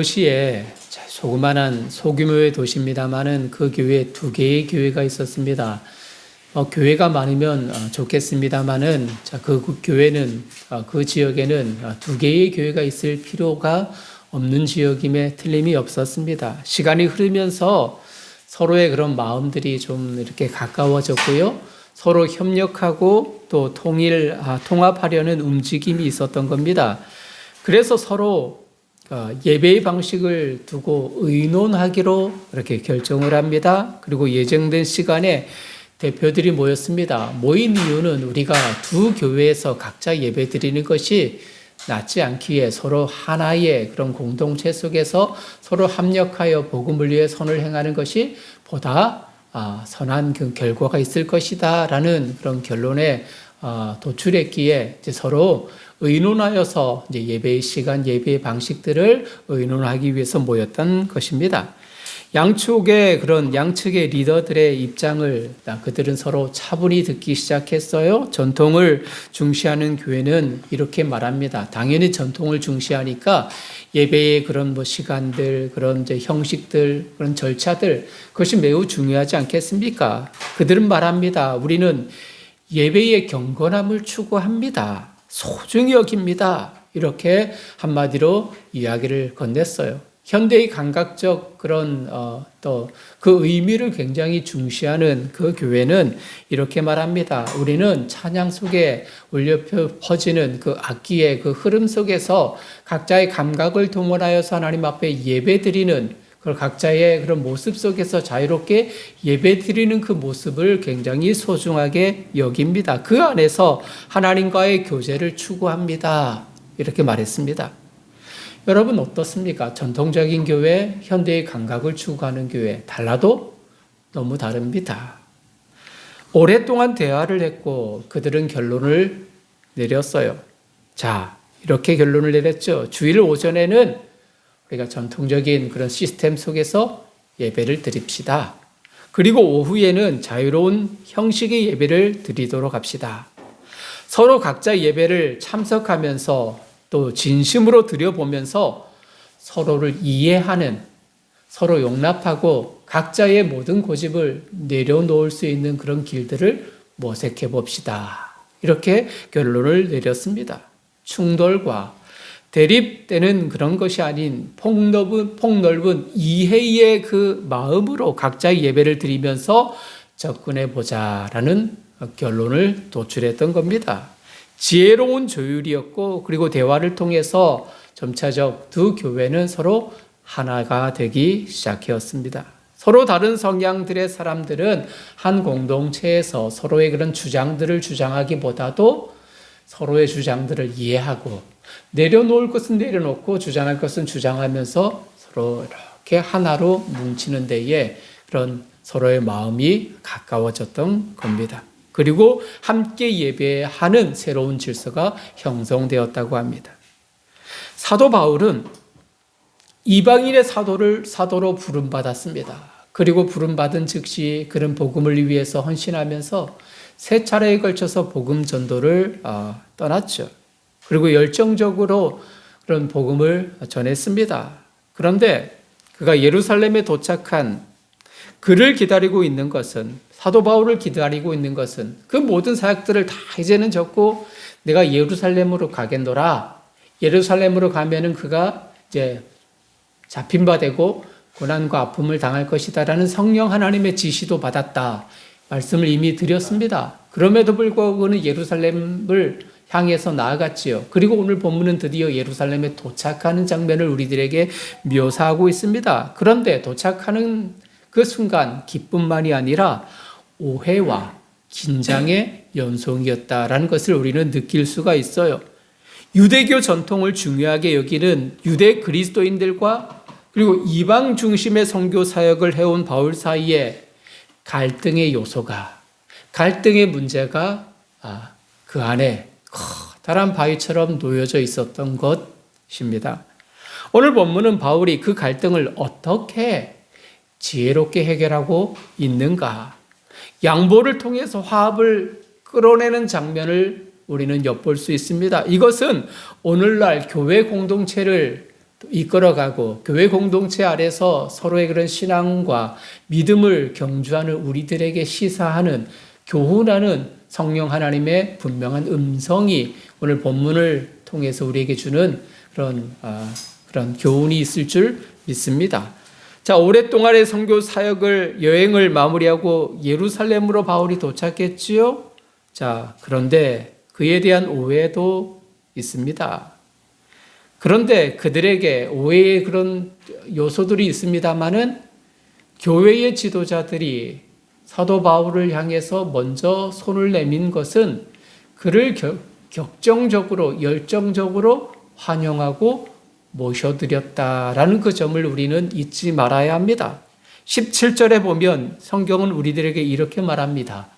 도시에 조그만한 소규모의 도시입니다만은 그 교회에 두 개의 교회가 있었습니다. 교회가 많으면 좋겠습니다만은 그 교회는 그 지역에는 두 개의 교회가 있을 필요가 없는 지역임에 틀림이 없었습니다. 시간이 흐르면서 서로의 그런 마음들이 좀 이렇게 가까워졌고요. 서로 협력하고 또 통합하려는 움직임이 있었던 겁니다. 그래서 서로 예배의 방식을 두고 의논하기로 이렇게 결정을 합니다. 그리고 예정된 시간에 대표들이 모였습니다. 모인 이유는 우리가 두 교회에서 각자 예배 드리는 것이 낫지 않기에 서로 하나의 그런 공동체 속에서 서로 합력하여 복음을 위해 선을 행하는 것이 보다 선한 그 결과가 있을 것이다 라는 그런 결론에 도출했기에 이제 서로 의논하여서 이제 예배의 시간, 예배의 방식들을 의논하기 위해서 모였던 것입니다. 양측의 리더들의 입장을 그들은 서로 차분히 듣기 시작했어요. 전통을 중시하는 교회는 이렇게 말합니다. 당연히 전통을 중시하니까 예배의 그런 시간들, 그런 이제 형식들, 그런 절차들, 그것이 매우 중요하지 않겠습니까? 그들은 말합니다. 우리는 예배의 경건함을 추구합니다. 소중히 여깁니다. 이렇게 한마디로 이야기를 건넸어요. 현대의 감각적 그런 또 그 의미를 굉장히 중시하는 그 교회는 이렇게 말합니다. 우리는 찬양 속에 울려 퍼지는 그 악기의 그 흐름 속에서 각자의 감각을 동원하여서 하나님 앞에 예배드리는 그 각자의 그런 모습 속에서 자유롭게 예배드리는 그 모습을 굉장히 소중하게 여깁니다. 그 안에서 하나님과의 교제를 추구합니다. 이렇게 말했습니다. 여러분 어떻습니까? 전통적인 교회, 현대의 감각을 추구하는 교회 달라도 너무 다릅니다. 오랫동안 대화를 했고 그들은 결론을 내렸어요. 자, 이렇게 결론을 내렸죠. 주일 오전에는 우리가 전통적인 그런 시스템 속에서 예배를 드립시다. 그리고 오후에는 자유로운 형식의 예배를 드리도록 합시다. 서로 각자 예배를 참석하면서 또 진심으로 드려보면서 서로를 이해하는, 서로 용납하고 각자의 모든 고집을 내려놓을 수 있는 그런 길들을 모색해 봅시다. 이렇게 결론을 내렸습니다. 충돌과 대립되는 그런 것이 아닌 폭넓은 이해의 그 마음으로 각자의 예배를 드리면서 접근해 보자라는 결론을 도출했던 겁니다. 지혜로운 조율이었고 그리고 대화를 통해서 점차적 두 교회는 서로 하나가 되기 시작했습니다. 서로 다른 성향들의 사람들은 한 공동체에서 서로의 그런 주장들을 주장하기보다도 서로의 주장들을 이해하고 내려놓을 것은 내려놓고 주장할 것은 주장하면서 서로 이렇게 하나로 뭉치는 데에 그런 서로의 마음이 가까워졌던 겁니다. 그리고 함께 예배하는 새로운 질서가 형성되었다고 합니다. 사도 바울은 이방인의 사도로 부름받았습니다. 그리고 부름받은 즉시 그런 복음을 위해서 헌신하면서 세 차례에 걸쳐서 복음 전도를 떠났죠. 그리고 열정적으로 그런 복음을 전했습니다. 그런데 그가 예루살렘에 도착한 그를 기다리고 있는 것은 사도 바울을 기다리고 있는 것은 그 모든 사역들을 다 이제는 접고 내가 예루살렘으로 가겠노라. 예루살렘으로 가면은 그가 이제 잡힌 바 되고 고난과 아픔을 당할 것이다라는 성령 하나님의 지시도 받았다. 말씀을 이미 드렸습니다. 그럼에도 불구하고 그는 예루살렘을 향해서 나아갔지요. 그리고 오늘 본문은 드디어 예루살렘에 도착하는 장면을 우리들에게 묘사하고 있습니다. 그런데 도착하는 그 순간 기쁨만이 아니라 오해와 긴장의 연속이었다라는 것을 우리는 느낄 수가 있어요. 유대교 전통을 중요하게 여기는 유대 그리스도인들과 그리고 이방 중심의 선교 사역을 해온 바울 사이에 갈등의 문제가 그 안에 커다란 바위처럼 놓여져 있었던 것입니다. 오늘 본문은 바울이 그 갈등을 어떻게 지혜롭게 해결하고 있는가? 양보를 통해서 화합을 끌어내는 장면을 우리는 엿볼 수 있습니다. 이것은 오늘날 교회 공동체를 이끌어가고 교회 공동체 아래서 서로의 그런 신앙과 믿음을 경주하는 우리들에게 시사하는 교훈하는 성령 하나님의 분명한 음성이 오늘 본문을 통해서 우리에게 주는 그런 교훈이 있을 줄 믿습니다. 자, 오랫동안의 선교 사역을 여행을 마무리하고 예루살렘으로 바울이 도착했지요. 자, 그런데 그에 대한 오해도 있습니다. 그런데 그들에게 오해의 그런 요소들이 있습니다만은 교회의 지도자들이 사도 바울을 향해서 먼저 손을 내민 것은 그를 격정적으로 열정적으로 환영하고 모셔드렸다라는 그 점을 우리는 잊지 말아야 합니다. 17절에 보면 성경은 우리들에게 이렇게 말합니다.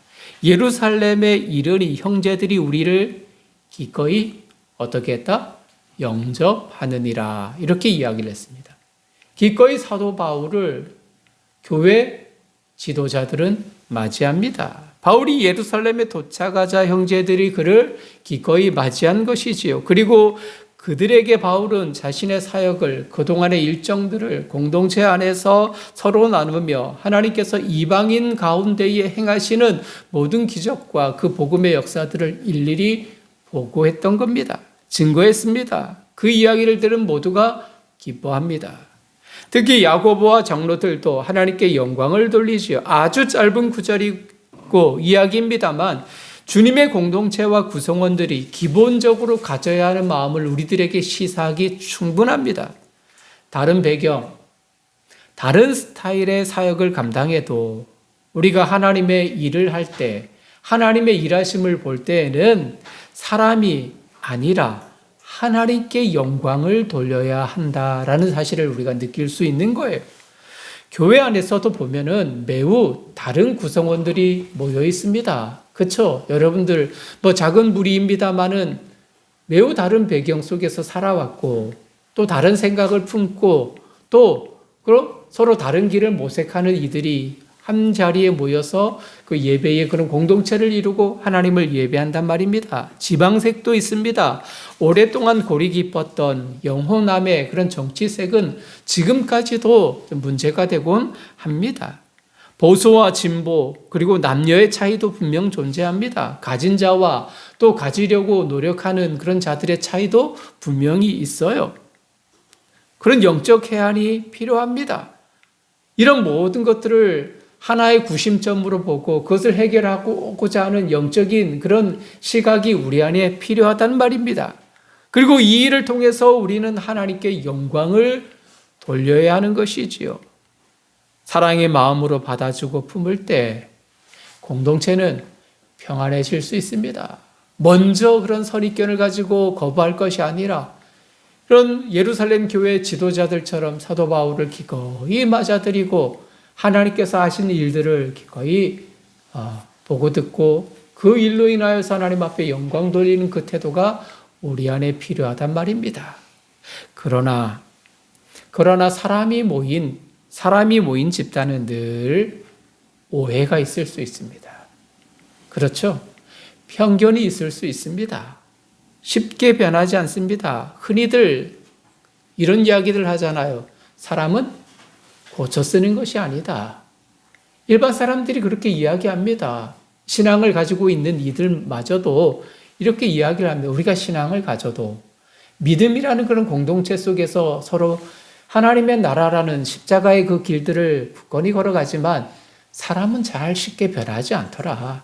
예루살렘에 이르니 형제들이 우리를 기꺼이 어떻게 했다? 영접하느니라. 이렇게 이야기를 했습니다. 기꺼이 사도 바울을 교회 지도자들은 맞이합니다. 바울이 예루살렘에 도착하자 형제들이 그를 기꺼이 맞이한 것이지요. 그리고 그들에게 바울은 자신의 사역을, 그동안의 일정들을 공동체 안에서 서로 나누며 하나님께서 이방인 가운데에 행하시는 모든 기적과 그 복음의 역사들을 일일이 보고했던 겁니다. 증거했습니다. 그 이야기를 들은 모두가 기뻐합니다. 특히 야고보와 장로들도 하나님께 영광을 돌리지요. 아주 짧은 구절이고 이야기입니다만 주님의 공동체와 구성원들이 기본적으로 가져야 하는 마음을 우리들에게 시사하기 충분합니다. 다른 배경, 다른 스타일의 사역을 감당해도 우리가 하나님의 일을 할 때, 하나님의 일하심을 볼 때에는 사람이 아니라 하나님께 영광을 돌려야 한다라는 사실을 우리가 느낄 수 있는 거예요. 교회 안에서도 보면은 매우 다른 구성원들이 모여 있습니다. 그렇죠? 여러분들 작은 무리입니다만은 매우 다른 배경 속에서 살아왔고 또 다른 생각을 품고 또 서로 다른 길을 모색하는 이들이 한 자리에 모여서 그 예배의 그런 공동체를 이루고 하나님을 예배한단 말입니다. 지방색도 있습니다. 오랫동안 골이 깊었던 영호남의 그런 정치색은 지금까지도 문제가 되곤 합니다. 보수와 진보 그리고 남녀의 차이도 분명 존재합니다. 가진 자와 또 가지려고 노력하는 그런 자들의 차이도 분명히 있어요. 그런 영적 해안이 필요합니다. 이런 모든 것들을 하나의 구심점으로 보고 그것을 해결하고자 하는 영적인 그런 시각이 우리 안에 필요하단 말입니다. 그리고 이 일을 통해서 우리는 하나님께 영광을 돌려야 하는 것이지요. 사랑의 마음으로 받아주고 품을 때 공동체는 평안해질 수 있습니다. 먼저 그런 선입견을 가지고 거부할 것이 아니라 그런 예루살렘 교회 지도자들처럼 사도 바울을 기꺼이 맞아들이고 하나님께서 하신 일들을 기꺼이 보고 듣고 그 일로 인하여서 하나님 앞에 영광 돌리는 그 태도가 우리 안에 필요하단 말입니다. 그러나 사람이 모인 집단은 늘 오해가 있을 수 있습니다. 그렇죠? 편견이 있을 수 있습니다. 쉽게 변하지 않습니다. 흔히들 이런 이야기를 하잖아요. 사람은 고쳐 쓰는 것이 아니다. 일반 사람들이 그렇게 이야기합니다. 신앙을 가지고 있는 이들마저도 이렇게 이야기를 합니다. 우리가 신앙을 가져도 믿음이라는 그런 공동체 속에서 서로 하나님의 나라라는 십자가의 그 길들을 굳건히 걸어가지만 사람은 잘 쉽게 변하지 않더라.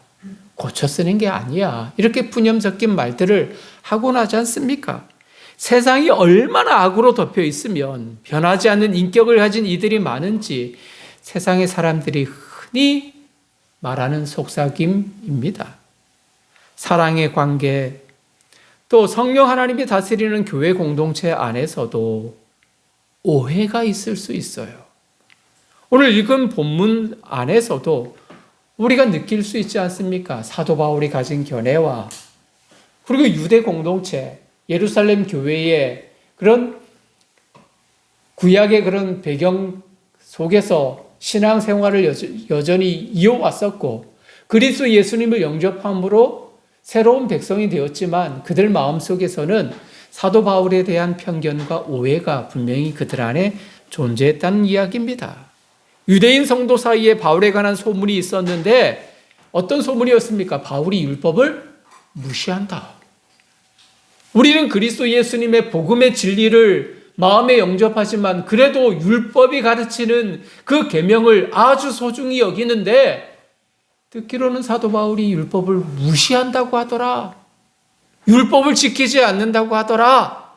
고쳐 쓰는 게 아니야. 이렇게 푸념 섞인 말들을 하고 나지 않습니까? 세상이 얼마나 악으로 덮여 있으면 변하지 않는 인격을 가진 이들이 많은지 세상의 사람들이 흔히 말하는 속삭임입니다. 사랑의 관계, 또 성령 하나님이 다스리는 교회 공동체 안에서도 오해가 있을 수 있어요. 오늘 읽은 본문 안에서도 우리가 느낄 수 있지 않습니까? 사도 바울이 가진 견해와 그리고 유대 공동체, 예루살렘 교회의 그런 구약의 그런 배경 속에서 신앙생활을 여전히 이어왔었고 그리스도 예수님을 영접함으로 새로운 백성이 되었지만 그들 마음속에서는 사도 바울에 대한 편견과 오해가 분명히 그들 안에 존재했다는 이야기입니다. 유대인 성도 사이에 바울에 관한 소문이 있었는데 어떤 소문이었습니까? 바울이 율법을 무시한다. 우리는 그리스도 예수님의 복음의 진리를 마음에 영접하지만 그래도 율법이 가르치는 그 계명을 아주 소중히 여기는데 듣기로는 사도 바울이 율법을 무시한다고 하더라. 율법을 지키지 않는다고 하더라.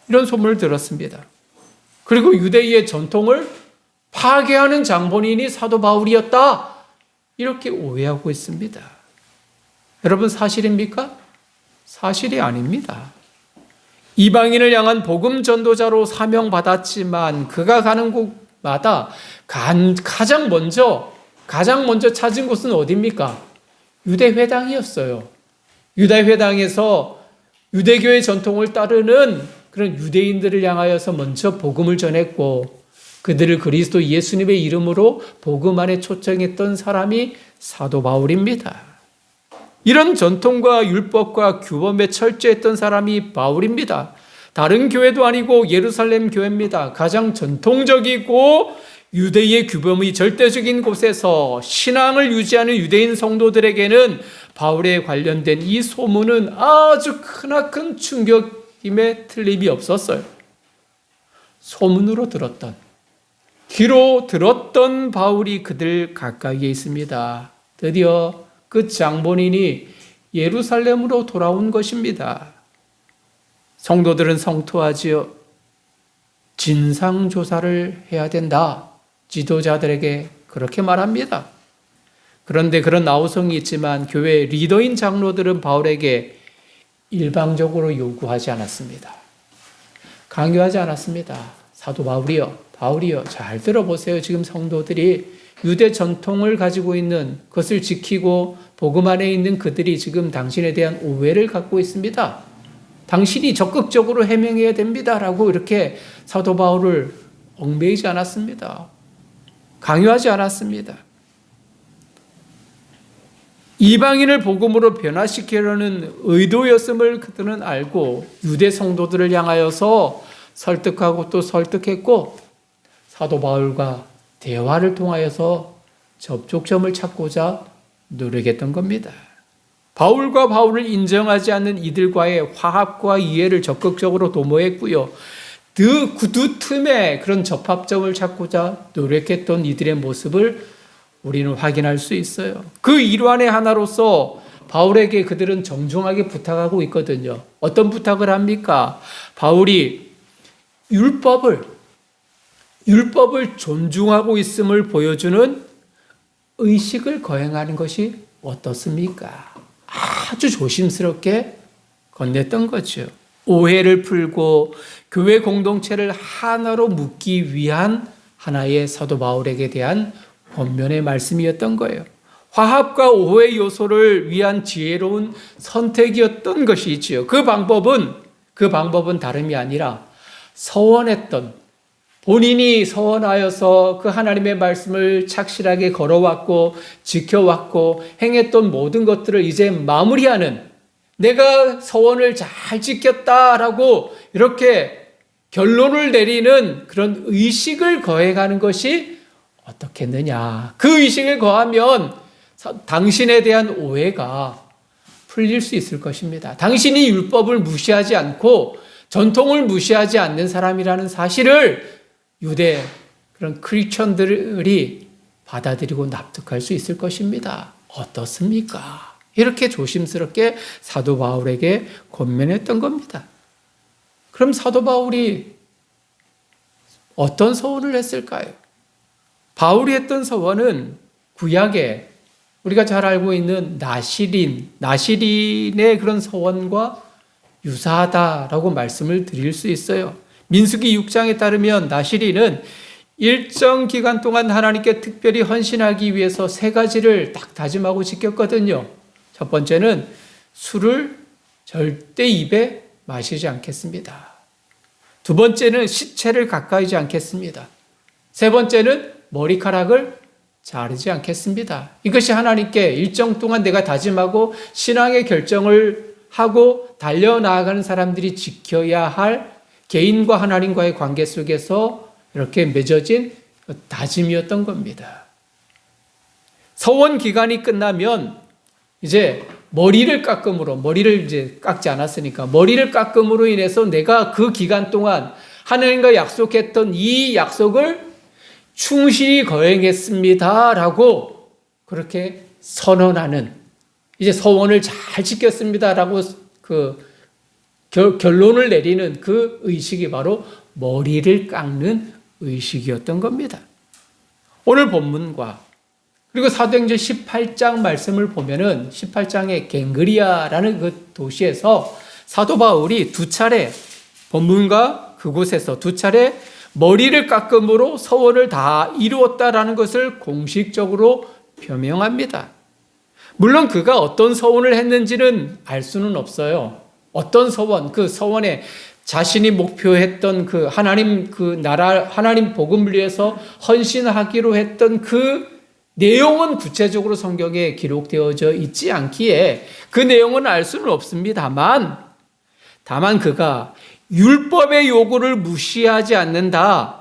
이런 소문을 들었습니다. 그리고 유대인의 전통을 파괴하는 장본인이 사도 바울이었다. 이렇게 오해하고 있습니다. 여러분 사실입니까? 사실이 아닙니다. 이방인을 향한 복음 전도자로 사명받았지만 그가 가는 곳마다 가장 먼저 찾은 곳은 어디입니까? 유대회당이었어요. 유대회당에서 유대교의 전통을 따르는 그런 유대인들을 향하여서 먼저 복음을 전했고 그들을 그리스도 예수님의 이름으로 복음 안에 초청했던 사람이 사도 바울입니다. 이런 전통과 율법과 규범에 철저했던 사람이 바울입니다. 다른 교회도 아니고 예루살렘 교회입니다. 가장 전통적이고 유대의 규범이 절대적인 곳에서 신앙을 유지하는 유대인 성도들에게는 바울에 관련된 이 소문은 아주 크나큰 충격임에 틀림이 없었어요. 소문으로 들었던, 귀로 들었던 바울이 그들 가까이에 있습니다. 드디어 그 장본인이 예루살렘으로 돌아온 것입니다. 성도들은 성토하지요. 진상조사를 해야 된다. 지도자들에게 그렇게 말합니다. 그런데 그런 아우성이 있지만 교회 리더인 장로들은 바울에게 일방적으로 요구하지 않았습니다. 강요하지 않았습니다. 사도 바울이요. 잘 들어보세요. 지금 성도들이 유대 전통을 가지고 있는 것을 지키고 복음 안에 있는 그들이 지금 당신에 대한 오해를 갖고 있습니다. 당신이 적극적으로 해명해야 됩니다라고 이렇게 사도 바울을 얽매이지 않았습니다. 강요하지 않았습니다. 이방인을 복음으로 변화시키려는 의도였음을 그들은 알고 유대 성도들을 향하여서 설득하고 또 설득했고 사도 바울과 대화를 통하여서 접촉점을 찾고자 노력했던 겁니다. 바울과 바울을 인정하지 않는 이들과의 화합과 이해를 적극적으로 도모했고요. 그 틈에 그런 접합점을 찾고자 노력했던 이들의 모습을 우리는 확인할 수 있어요. 그 일환의 하나로서 바울에게 그들은 정중하게 부탁하고 있거든요. 어떤 부탁을 합니까? 바울이 율법을 존중하고 있음을 보여주는 의식을 거행하는 것이 어떻습니까? 아주 조심스럽게 건넸던 거죠. 오해를 풀고 교회 공동체를 하나로 묶기 위한 하나의 사도 바울에게 대한 권면의 말씀이었던 거예요. 화합과 오해 요소를 위한 지혜로운 선택이었던 것이지요. 그 방법은 다름이 아니라 본인이 서원하여서 그 하나님의 말씀을 착실하게 걸어왔고 지켜왔고 행했던 모든 것들을 이제 마무리하는, 내가 서원을 잘 지켰다라고 이렇게 결론을 내리는 그런 의식을 거행하는 것이 어떻겠느냐. 그 의식을 거하면 당신에 대한 오해가 풀릴 수 있을 것입니다. 당신이 율법을 무시하지 않고 전통을 무시하지 않는 사람이라는 사실을 유대 그런 크리스천들이 받아들이고 납득할 수 있을 것입니다. 어떻습니까? 이렇게 조심스럽게 사도 바울에게 권면했던 겁니다. 그럼 사도 바울이 어떤 서원을 했을까요? 바울이 했던 서원은 구약에 우리가 잘 알고 있는 나시린의 그런 서원과 유사하다라고 말씀을 드릴 수 있어요. 민수기 6장에 따르면 나시린은 일정 기간 동안 하나님께 특별히 헌신하기 위해서 3가지를 딱 다짐하고 지켰거든요. 첫 번째는 술을 절대 입에 마시지 않겠습니다. 두 번째는 시체를 가까이지 않겠습니다. 세 번째는 머리카락을 자르지 않겠습니다. 이것이 하나님께 일정 동안 내가 다짐하고 신앙의 결정을 하고 달려나가는 사람들이 지켜야 할 개인과 하나님과의 관계 속에서 이렇게 맺어진 다짐이었던 겁니다. 서원 기간이 끝나면 이제 머리를 이제 깎지 않았으니까 머리를 깎음으로 인해서 내가 그 기간 동안 하나님과 약속했던 이 약속을 충실히 거행했습니다라고 그렇게 선언하는, 이제 서원을 잘 지켰습니다라고 그 결론을 내리는 그 의식이 바로 머리를 깎는 의식이었던 겁니다. 오늘 본문과 그리고 사도행전 18장 말씀을 보면은 18장의 갱그리아라는 그 도시에서 사도 바울이 두 차례 본문과 그곳에서 두 차례 머리를 깎음으로 서원을 다 이루었다라는 것을 공식적으로 표명합니다. 물론 그가 어떤 서원을 했는지는 알 수는 없어요. 어떤 서원, 그 서원에 자신이 목표했던 그 하나님 그 나라, 하나님 복음을 위해서 헌신하기로 했던 그 내용은 구체적으로 성경에 기록되어져 있지 않기에 그 내용은 알 수는 없습니다만, 다만 그가 율법의 요구를 무시하지 않는다,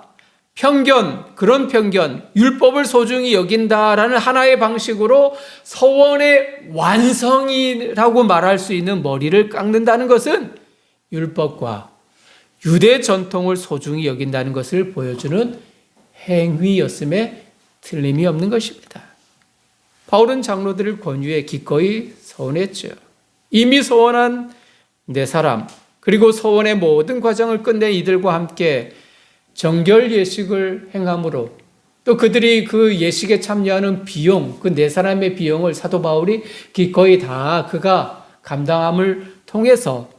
그런 편견, 율법을 소중히 여긴다라는 하나의 방식으로 서원의 완성이라고 말할 수 있는 머리를 깎는다는 것은 율법과 유대 전통을 소중히 여긴다는 것을 보여주는 행위였음에 틀림이 없는 것입니다. 바울은 장로들을 권유해 기꺼이 서원했죠. 이미 서원한 네 사람, 그리고 서원의 모든 과정을 끝낸 이들과 함께 정결 예식을 행함으로, 또 그들이 그 예식에 참여하는 비용, 그 네 사람의 비용을 사도 바울이 기꺼이 다 그가 감당함을 통해서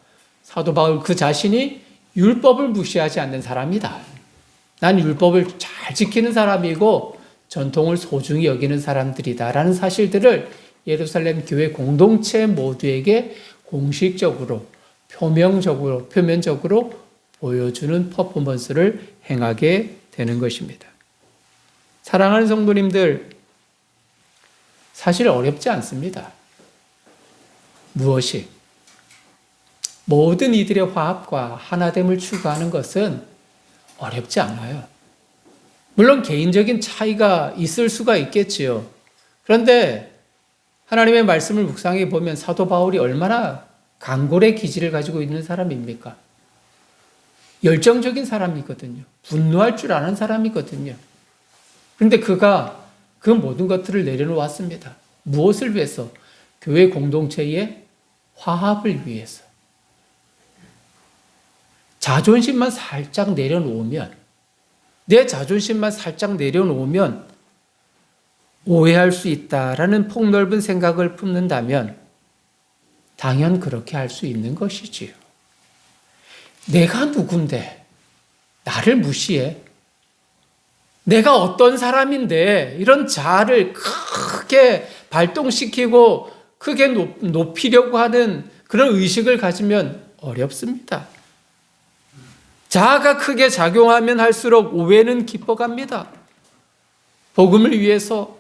사도 바울 그 자신이 율법을 무시하지 않는 사람이다, 난 율법을 잘 지키는 사람이고 전통을 소중히 여기는 사람들이다라는 사실들을 예루살렘 교회 공동체 모두에게 공식적으로 표면적으로 보여주는 퍼포먼스를 행하게 되는 것입니다. 사랑하는 성도님들, 사실 어렵지 않습니다. 무엇이? 모든 이들의 화합과 하나됨을 추구하는 것은 어렵지 않아요. 물론 개인적인 차이가 있을 수가 있겠지요. 그런데 하나님의 말씀을 묵상해 보면 사도 바울이 얼마나 강골의 기질을 가지고 있는 사람입니까? 열정적인 사람이거든요. 분노할 줄 아는 사람이거든요. 그런데 그가 그 모든 것들을 내려놓았습니다. 무엇을 위해서? 교회 공동체의 화합을 위해서. 자존심만 살짝 내려놓으면, 내 자존심만 살짝 내려놓으면 오해할 수 있다라는 폭넓은 생각을 품는다면 당연 그렇게 할 수 있는 것이지요. 내가 누군데 나를 무시해? 내가 어떤 사람인데 이런 자아를 크게 발동시키고 크게 높이려고 하는 그런 의식을 가지면 어렵습니다. 자아가 크게 작용하면 할수록 오해는 깊어갑니다. 복음을 위해서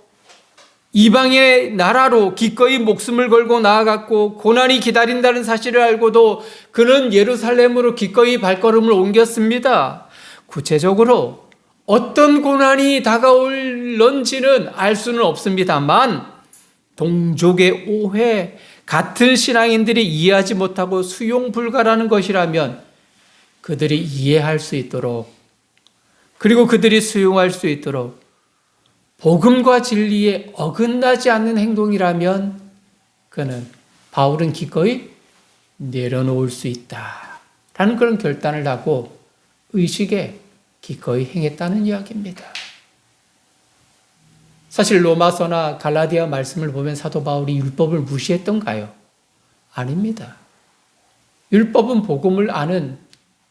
이방의 나라로 기꺼이 목숨을 걸고 나아갔고 고난이 기다린다는 사실을 알고도 그는 예루살렘으로 기꺼이 발걸음을 옮겼습니다. 구체적으로 어떤 고난이 다가올런지는 알 수는 없습니다만 동족의 오해, 같은 신앙인들이 이해하지 못하고 수용 불가라는 것이라면 그들이 이해할 수 있도록, 그리고 그들이 수용할 수 있도록 복음과 진리에 어긋나지 않는 행동이라면 바울은 기꺼이 내려놓을 수 있다라는 그런 결단을 하고 의식에 기꺼이 행했다는 이야기입니다. 사실 로마서나 갈라디아 말씀을 보면 사도 바울이 율법을 무시했던가요? 아닙니다. 율법은 복음을 아는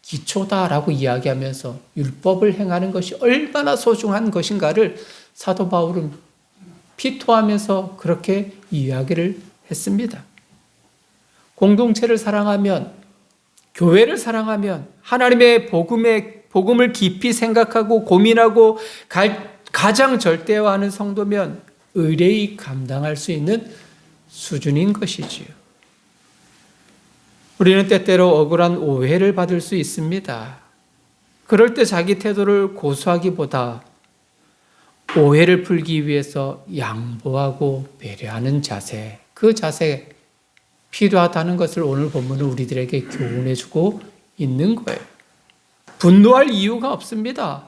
기초다라고 이야기하면서 율법을 행하는 것이 얼마나 소중한 것인가를 사도 바울은 피토하면서 그렇게 이야기를 했습니다. 공동체를 사랑하면, 교회를 사랑하면, 하나님의 복음을 깊이 생각하고 고민하고 가장 절대화하는 성도면 의뢰히 감당할 수 있는 수준인 것이지요. 우리는 때때로 억울한 오해를 받을 수 있습니다. 그럴 때 자기 태도를 고수하기보다 오해를 풀기 위해서 양보하고 배려하는 자세, 그 자세 필요하다는 것을 오늘 본문은 우리들에게 교훈해주고 있는 거예요. 분노할 이유가 없습니다.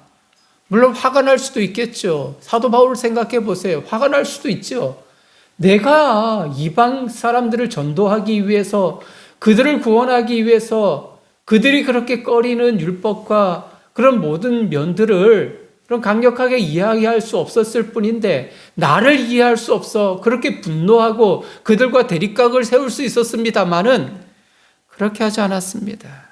물론 화가 날 수도 있겠죠. 사도 바울을 생각해 보세요. 화가 날 수도 있죠. 내가 이방 사람들을 전도하기 위해서, 그들을 구원하기 위해서 그들이 그렇게 꺼리는 율법과 그런 모든 면들을 그런 강력하게 이야기할 수 없었을 뿐인데 나를 이해할 수 없어 그렇게 분노하고 그들과 대립각을 세울 수 있었습니다마는 그렇게 하지 않았습니다.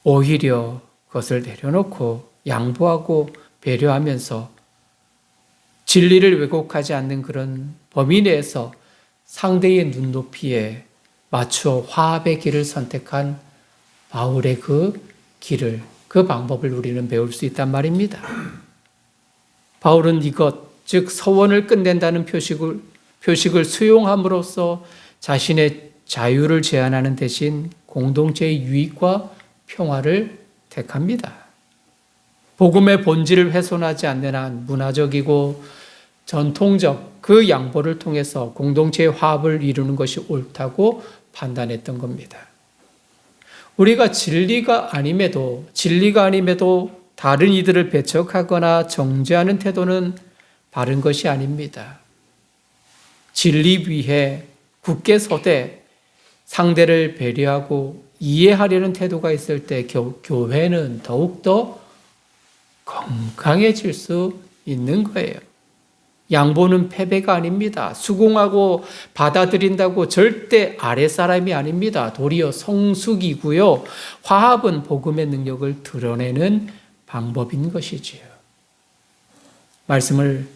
오히려 그것을 내려놓고 양보하고 배려하면서 진리를 왜곡하지 않는 그런 범위 내에서 상대의 눈높이에 맞추어 화합의 길을 선택한 바울의 그 길을, 그 방법을 우리는 배울 수 있단 말입니다. 바울은 이것, 즉 서원을 끝낸다는 표식을 수용함으로써 자신의 자유를 제한하는 대신 공동체의 유익과 평화를 택합니다. 복음의 본질을 훼손하지 않는 한 문화적이고 전통적 그 양보를 통해서 공동체의 화합을 이루는 것이 옳다고 판단했던 겁니다. 우리가 진리가 아님에도 다른 이들을 배척하거나 정죄하는 태도는 바른 것이 아닙니다. 진리 위에 굳게 서되 상대를 배려하고 이해하려는 태도가 있을 때 교회는 더욱더 건강해질 수 있는 거예요. 양보는 패배가 아닙니다. 수긍하고 받아들인다고 절대 아랫사람이 아닙니다. 도리어 성숙이고요. 화합은 복음의 능력을 드러내는 방법인 것이지요. 말씀을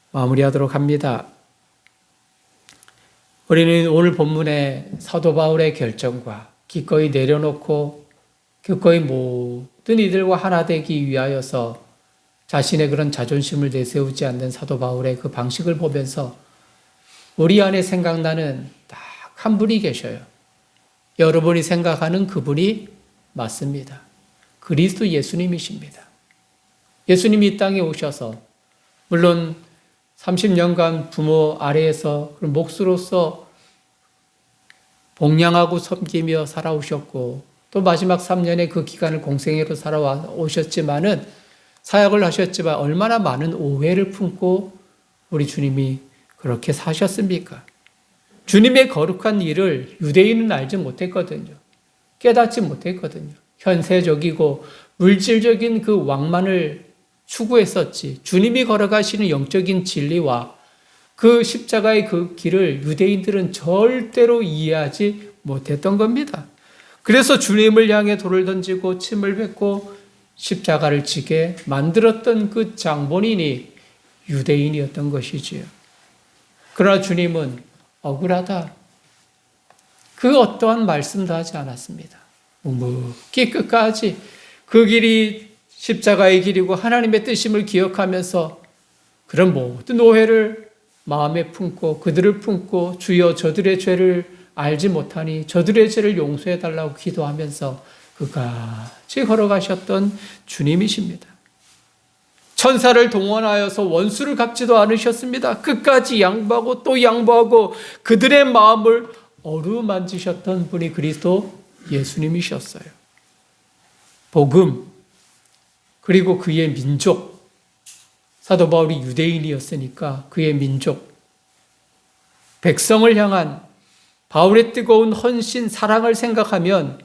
마무리하도록 합니다. 우리는 오늘 본문의 사도 바울의 결정과 기꺼이 내려놓고 기꺼이 모든 이들과 하나 되기 위하여서 자신의 그런 자존심을 내세우지 않는 사도 바울의 그 방식을 보면서 우리 안에 생각나는 딱 한 분이 계셔요. 여러분이 생각하는 그분이 맞습니다. 그리스도 예수님이십니다. 예수님이 이 땅에 오셔서 물론 30년간 부모 아래에서 목수로서 복량하고 섬기며 살아오셨고 또 마지막 3년의 그 기간을 공생애로 살아오셨지만은 사역을 하셨지만 얼마나 많은 오해를 품고 우리 주님이 그렇게 사셨습니까? 주님의 거룩한 일을 유대인은 알지 못했거든요. 깨닫지 못했거든요. 현세적이고 물질적인 그 왕만을 추구했었지. 주님이 걸어가시는 영적인 진리와 그 십자가의 그 길을 유대인들은 절대로 이해하지 못했던 겁니다. 그래서 주님을 향해 돌을 던지고 침을 뱉고 십자가를 지게 만들었던 그 장본인이 유대인이었던 것이지요. 그러나 주님은 억울하다. 그 어떠한 말씀도 하지 않았습니다. 묵묵히 끝까지 그 길이 십자가의 길이고 하나님의 뜻임을 기억하면서 그런 모든 오해를 마음에 품고 그들을 품고 주여 저들의 죄를 알지 못하니 저들의 죄를 용서해 달라고 기도하면서 끝까지 걸어가셨던 주님이십니다. 천사를 동원하여서 원수를 갚지도 않으셨습니다. 끝까지 양보하고 또 양보하고 그들의 마음을 어루만지셨던 분이 그리스도 예수님이셨어요. 복음 그리고 그의 민족, 사도 바울이 유대인이었으니까 그의 민족, 백성을 향한 바울의 뜨거운 헌신, 사랑을 생각하면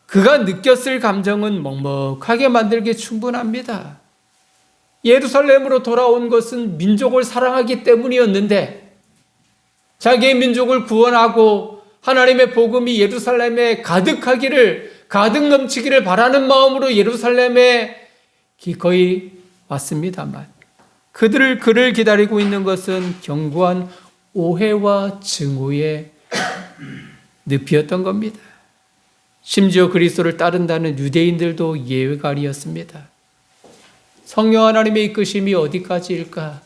그가 느꼈을 감정은 먹먹하게 만들기에 충분합니다. 예루살렘으로 돌아온 것은 민족을 사랑하기 때문이었는데 자기의 민족을 구원하고 하나님의 복음이 예루살렘에 가득 넘치기를 바라는 마음으로 예루살렘에 기꺼이 왔습니다만 그를 기다리고 있는 것은 견고한 오해와 증오의 늪이었던 겁니다. 심지어 그리스도를 따른다는 유대인들도 예외가 아니었습니다. 성령 하나님의 이끄심이 어디까지일까?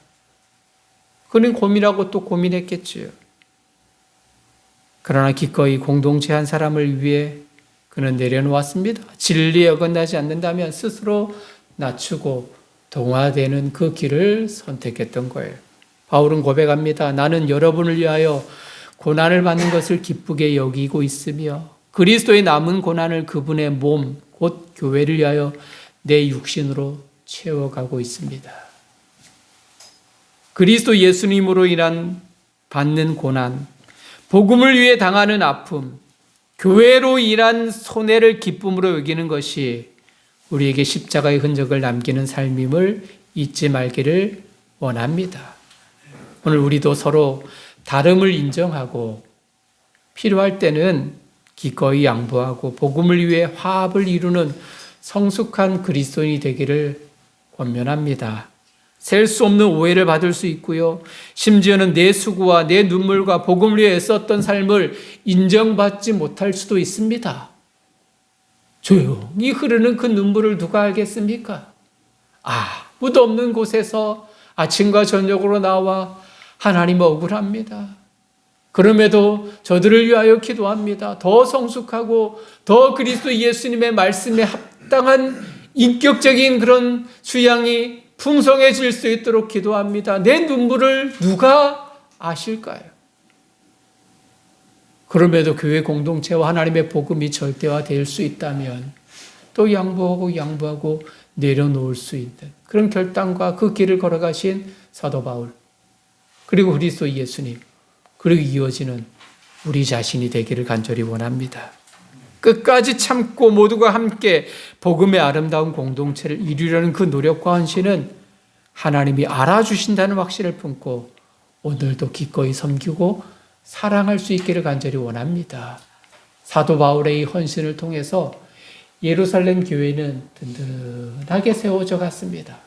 그는 고민하고 또 고민했겠지요. 그러나 기꺼이 공동체 한 사람을 위해 그는 내려놓았습니다. 진리에 어긋나지 않는다면 스스로 낮추고 동화되는 그 길을 선택했던 거예요. 바울은 고백합니다. 나는 여러분을 위하여 고난을 받는 것을 기쁘게 여기고 있으며 그리스도의 남은 고난을 그분의 몸, 곧 교회를 위하여 내 육신으로 채워가고 있습니다. 그리스도 예수님으로 인한 받는 고난, 복음을 위해 당하는 아픔, 교회로 인한 손해를 기쁨으로 여기는 것이 우리에게 십자가의 흔적을 남기는 삶임을 잊지 말기를 원합니다. 오늘 우리도 서로 다름을 인정하고 필요할 때는 기꺼이 양보하고 복음을 위해 화합을 이루는 성숙한 그리스도인이 되기를 권면합니다. 셀 수 없는 오해를 받을 수 있고요. 심지어는 내 수고와 내 눈물과 복음을 위해 애썼던 삶을 인정받지 못할 수도 있습니다. 조용히 흐르는 그 눈물을 누가 알겠습니까? 아무도 없는 곳에서 아침과 저녁으로 나와 하나님 억울합니다. 그럼에도 저들을 위하여 기도합니다. 더 성숙하고 더 그리스도 예수님의 말씀에 합당한 인격적인 그런 수양이 풍성해질 수 있도록 기도합니다. 내 눈물을 누가 아실까요? 그럼에도 교회 공동체와 하나님의 복음이 절대화될 수 있다면 또 양보하고 내려놓을 수 있는 그런 결단과 그 길을 걸어가신 사도 바울 그리고 그리스도 예수님 그리고 이어지는 우리 자신이 되기를 간절히 원합니다. 끝까지 참고 모두가 함께 복음의 아름다운 공동체를 이루려는 그 노력과 헌신은 하나님이 알아주신다는 확신을 품고 오늘도 기꺼이 섬기고 사랑할 수 있기를 간절히 원합니다. 사도 바울의 이 헌신을 통해서 예루살렘 교회는 든든하게 세워져 갔습니다.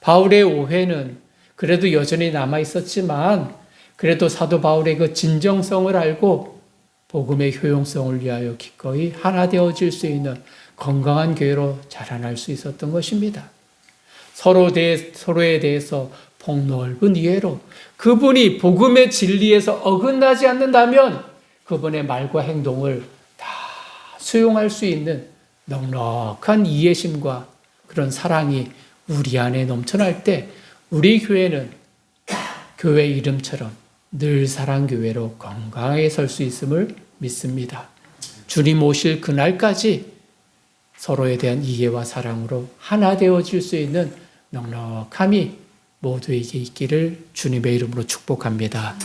바울의 오해는 그래도 여전히 남아 있었지만 그래도 사도 바울의 그 진정성을 알고 복음의 효용성을 위하여 기꺼이 하나 되어질 수 있는 건강한 교회로 자라날 수 있었던 것입니다. 서로에 대해서 폭넓은 이해로 그분이 복음의 진리에서 어긋나지 않는다면 그분의 말과 행동을 다 수용할 수 있는 넉넉한 이해심과 그런 사랑이 우리 안에 넘쳐날 때 우리 교회는 교회 이름처럼 늘 사랑교회로 건강하게 설 수 있음을 믿습니다. 주님 오실 그날까지 서로에 대한 이해와 사랑으로 하나 되어질 수 있는 넉넉함이 모두에게 있기를 주님의 이름으로 축복합니다.